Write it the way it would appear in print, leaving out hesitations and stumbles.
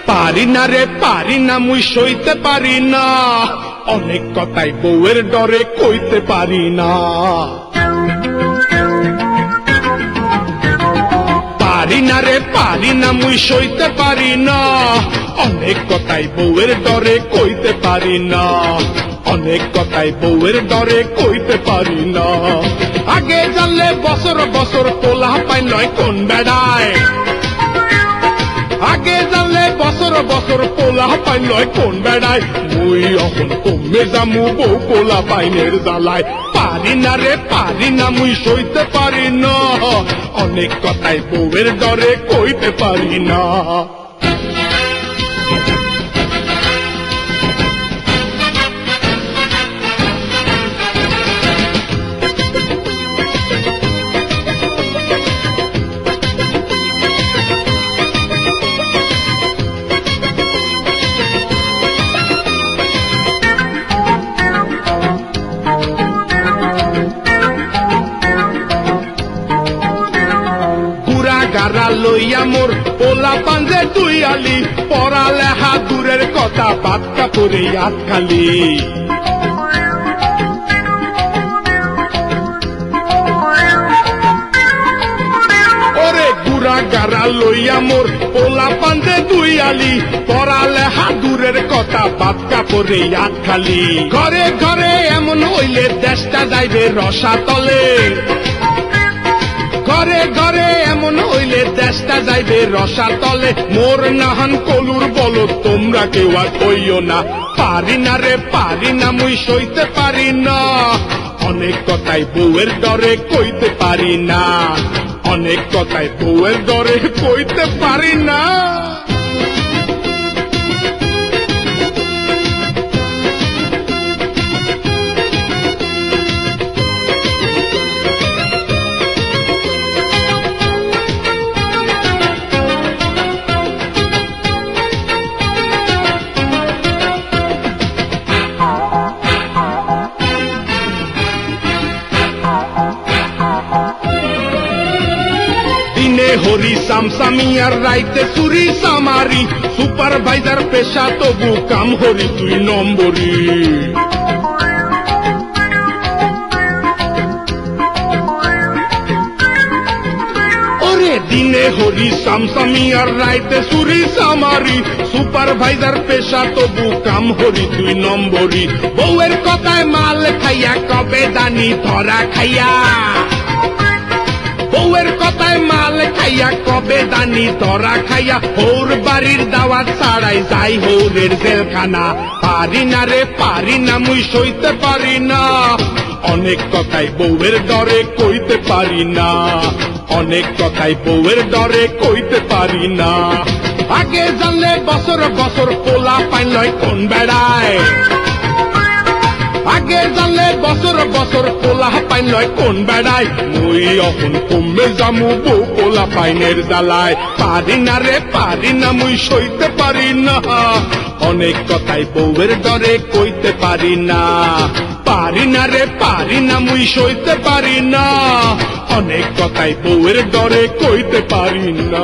পারি না রে পারি না মুই সইতে পারি না, অনেক কথাই বউয়ের ডরে কইতে পারি না। পারি না রে পারি না মুই সইতে পারি না, অনেক কথাই বউয়ের ডরে কইতে পারি না, অনেক কথাই বউয়ের ডরে কইতে পারি না। আগে জানলে বছর বছর পোলা পাই লয় কোন বেড়ায়, আগে জানলে বছর বছর পোলা পাই লয় কোন বেড়ায়, মুই অহন কমে যামু বউ পোলা পাইনের জ্বালায়। পারি না রে পারি না মুই সইতে পারি না, অনেক কথাই বউয়ের ডরে কইতে পারি না। গারা লইয়া মোর পোলা পাঞ্জে তুই আলি, পড়ালেখা দূরের কথা বাদ কাপড়ে আত খালি। ওরে গুড়া গারা লইয়া মোর পোলা পাঞ্জে তুই আলি, পড়ালেখা দূরের কথা বাদ কাপড়ে আত খালি। ঘরে ঘরে এমন হইলে দেশটা যাইবে রসা তলে, ঘরে ঘরে এমন হইলে দেশটা যাইবে রসা তলে। মোর নাহান কলুর বলো তোমরা কেউ আর কইও না, পারি না রে পারি না মুই সইতে পারি না, অনেক কথাই বউয়ের ডরে কইতে পারি না, অনেক কথাই বউয়ের ডরে কইতে পারি না। হরি সামসামি আর রাইতে চুরি সামারি, সুপারভাইজার পেশা তবু কাম হরি তুই নম্বরি। ওরে দিনে হরি সামসামি আর রাইতে চুরি সামারি, সুপারভাইজার পেশা তবু কাম হরি তুই নম্বরি। বউয়ের কথায় মাল খাইয়া কবে দানি ধরা খাইয়া, বউয়ের কথায় মাল খাইয়া কবে দানি ধরা খাইয়া, হোর বাড়ির দাওয়াত ছাড়াই যাই হোরের জেলখানা। পারি না রে পারি না মুই সইতে পারি না, অনেক কথাই বউয়ের ডরে কইতে পারি না, অনেক কথাই বউয়ের ডরে কইতে পারি না। আগে জানলে বছর বছর পোলা পাই লয় কোন বেড়ায়, আগে জানলে বছর বছর পোলা পাইন লয় কোন বেড়ায়, মুই অহন কমে যামু বউ পোলা পাইনের জ্বালায়। পারি না রে পারি না মুই সইতে পারি না, অনেক কথাই বউয়ের ডরে কইতে পারি না। পারি না রে পারি না মুই সইতে পারি না, অনেক কথাই বউয়ের ডরে কইতে পারি না।